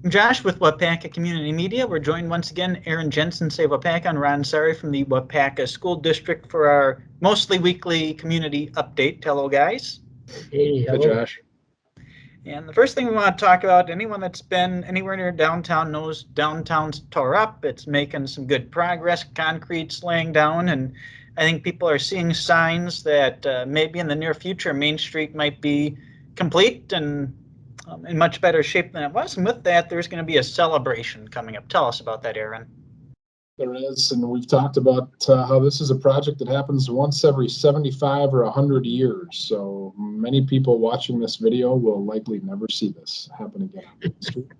Josh with Waupaca Community Media. We're joined once again, Aaron Jensen, Save Waupaca, and Ron Sari from the Waupaca School District for our mostly weekly community update. Hello, guys. Hey, hello. Hey, Josh. And the first thing we want to talk about, anyone that's been anywhere near downtown knows downtown's tore up. It's making some good progress. Concrete's laying down, and I think people are seeing signs that maybe in the near future, Main Street might be complete and in much better shape than it was. And with that, there's going to be a celebration coming up. Tell us about that, Aaron. There is, and we've talked about how this is a project that happens once every 75 or 100 years. So many people watching this video will likely never see this happen again on Main Street.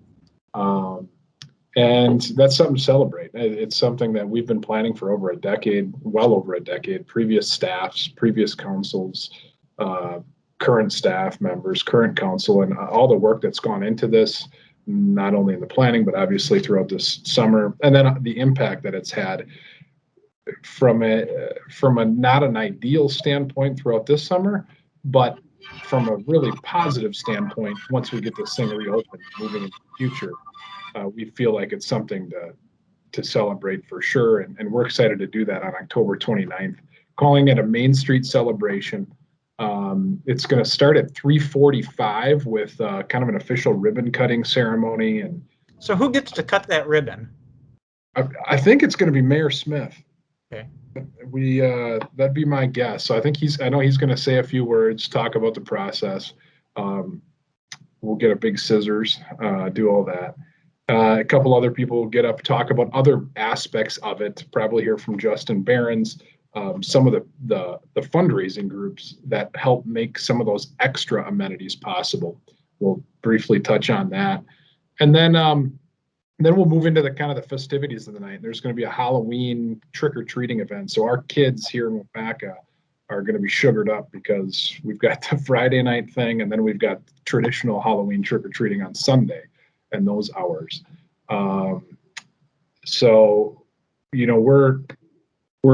And that's something to celebrate. It's something that we've been planning for over a decade, well over a decade. Previous staffs, previous councils, current staff members, current council, and all the work that's gone into this, not only in the planning, but obviously throughout this summer, and then the impact that it's had from a not an ideal standpoint throughout this summer, but from a really positive standpoint, once we get this thing reopened, moving into the future, we feel like it's something to celebrate for sure, and we're excited to do that on October 29th, calling it a Main Street celebration. It's going to start at 3:45 with kind of an official ribbon cutting ceremony. And so who gets to cut that ribbon? I think it's going to be Mayor Smith. Okay. That'd be my guess. So I know he's going to say a few words, talk about the process. We'll get a big scissors, do all that. A couple other people will get up, talk about other aspects of it, probably hear from Justin Behrens. Some of the fundraising groups that help make some of those extra amenities possible. We'll briefly touch on that, and then we'll move into the kind of the festivities of the night. There's going to be a Halloween trick-or-treating event, so our kids here in Waupaca are going to be sugared up because we've got the Friday night thing, and then we've got traditional Halloween trick-or-treating on Sunday and those hours. So, you know, we're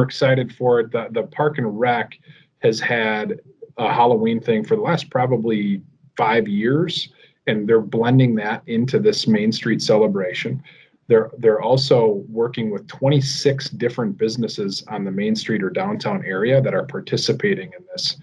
excited for it. The Park and Rec has had a Halloween thing for the last probably 5 years, and they're blending that into this Main Street celebration. They're also working with 26 different businesses on the Main Street or downtown area that are participating in this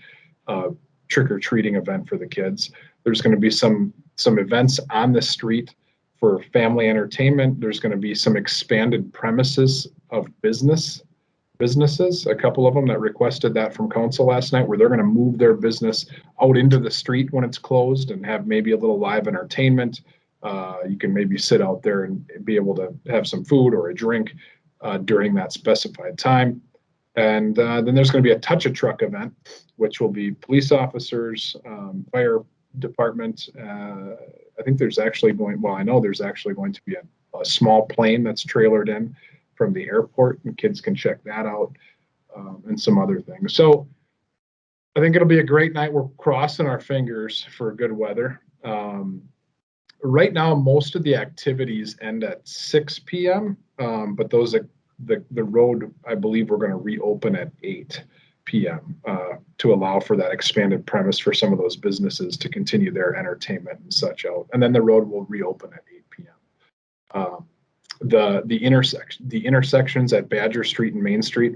trick-or-treating event for the kids. There's going to be some events on the street for family entertainment. There's going to be some expanded premises of businesses, a couple of them that requested that from council last night, where they're going to move their business out into the street when it's closed and have maybe a little live entertainment. You can maybe sit out there and be able to have some food or a drink during that specified time. And then there's going to be a Touch a Truck event, which will be police officers, fire department. I think there's actually I know there's actually going to be a small plane that's trailered in from the airport, and kids can check that out, and some other things. So I think it'll be a great night. We're crossing our fingers for good weather. Right now, most of the activities end at 6 p.m., but the road, I believe we're going to reopen at 8 p.m. To allow for that expanded premise for some of those businesses to continue their entertainment and such out. And then the road will reopen at 8 p.m. The intersections at Badger Street and Main Street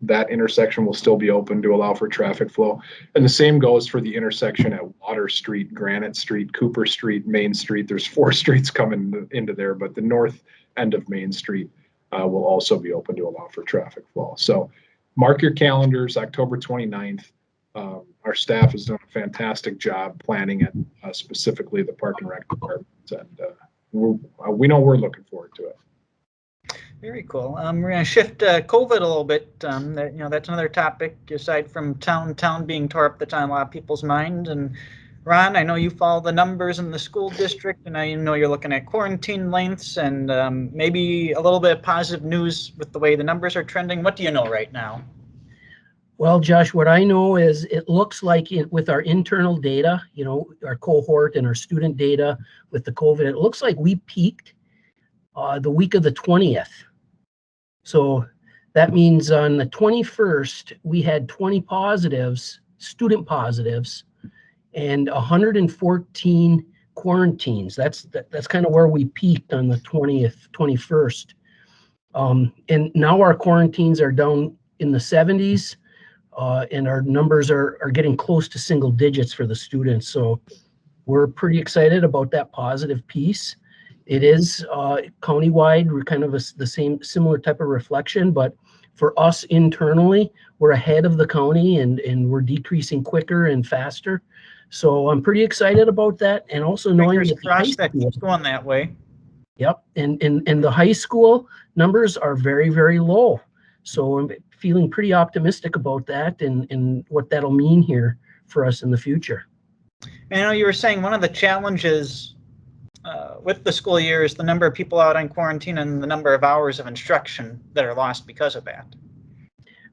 that intersection will still be open to allow for traffic flow. And the same goes for the intersection at Water Street, Granite Street, Cooper Street, Main Street. There's 4 streets coming into there, but the north end of Main Street will also be open to allow for traffic flow. So mark your calendars, October 29th. Our staff has done a fantastic job planning it, specifically the Park and Rec department, and we know we're looking forward to it. Very cool. We're going to shift COVID a little bit. That's another topic aside from town being tore up that's on a lot of people's minds. And Ron, I know you follow the numbers in the school district, and I know you're looking at quarantine lengths and maybe a little bit of positive news with the way the numbers are trending. What do you know right now? Well, Josh, what I know is it looks like with our internal data, our cohort and our student data with the COVID, it looks like we peaked the week of the 20th. So that means on the 21st, we had 20 student positives, and 114 quarantines. That's kind of where we peaked on the 20th, 21st. And now our quarantines are down in the 70s, and our numbers are getting close to single digits for the students. So we're pretty excited about that positive piece. It is countywide, we're kind of the similar type of reflection, but for us internally, we're ahead of the county and we're decreasing quicker and faster. So I'm pretty excited about that, and also knowing Fingers that the high crossed that school, keeps going that way. yep, and the high school numbers are very, very low. So I'm feeling pretty optimistic about that and what that'll mean here for us in the future. And I know you were saying one of the challenges with the school year is the number of people out on quarantine and the number of hours of instruction that are lost because of that.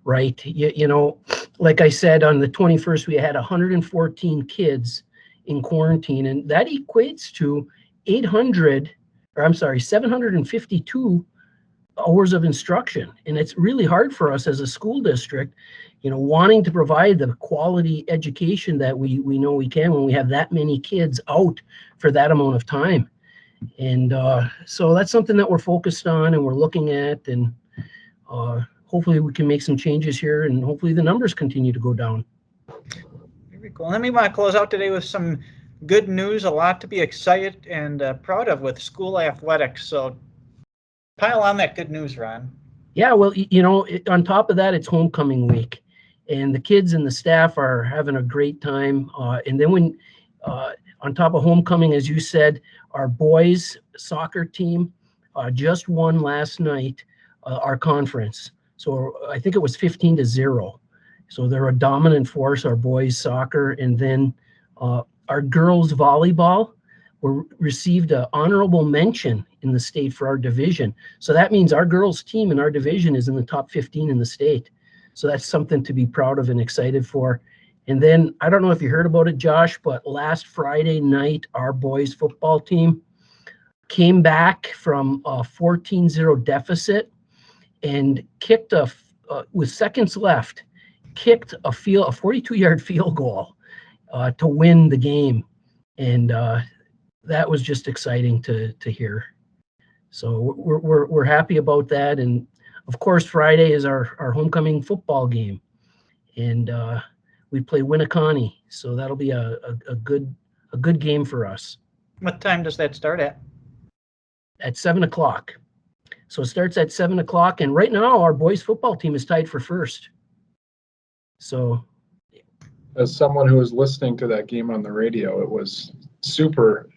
Right. You know, like I said, on the 21st, we had 114 kids in quarantine, and that equates to 752 hours of instruction. And it's really hard for us as a school district, you know, wanting to provide the quality education that we know we can when we have that many kids out for that amount of time. And so that's something that we're focused on and we're looking at, and hopefully we can make some changes here, and hopefully the numbers continue to go down. Very cool. Let me want to close out today with some good news, a lot to be excited and proud of with school athletics. So pile on that good news, Ron. Yeah, well, you know, on top of that, it's homecoming week, and the kids and the staff are having a great time. And then when on top of homecoming, as you said, our boys soccer team just won last night our conference. So I think it was 15-0. So they're a dominant force, our boys soccer. And then our girls volleyball received an honorable mention in the state for our division. So that means our girls team in our division is in the top 15 in the state. So that's something to be proud of and excited for. And then, I don't know if you heard about it, Josh, but last Friday night, our boys football team came back from a 14-0 deficit and kicked with seconds left, kicked a 42-yard field goal to win the game. And that was just exciting to hear. So we're happy about that. And of course, Friday is our homecoming football game. And we play Winneconne, so that'll be a good game for us. What time does that start at? At 7 o'clock. So it starts at 7 o'clock, and right now our boys football team is tied for first. So, as someone who was listening to that game on the radio, it was a super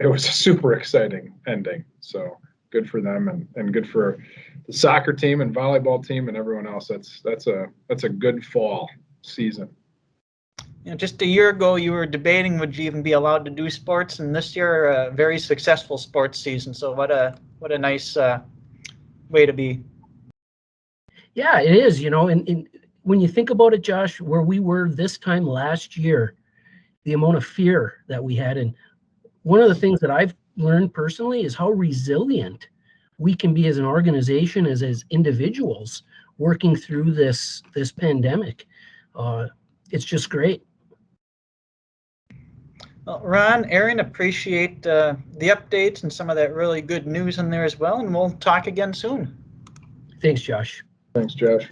exciting ending. So good for them, and good for the soccer team and volleyball team and everyone else. That's a good fall season. You know, just a year ago, you were debating would you even be allowed to do sports, and this year, a very successful sports season. So what a nice way to be. Yeah, it is. You know, and when you think about it, Josh, where we were this time last year, the amount of fear that we had, and one of the things that I've learned personally is how resilient we can be as an organization, as individuals working through this pandemic. It's just great. Well, Ron, Aaron, appreciate the updates and some of that really good news in there as well, and we'll talk again soon. Thanks, Josh. Thanks, Josh.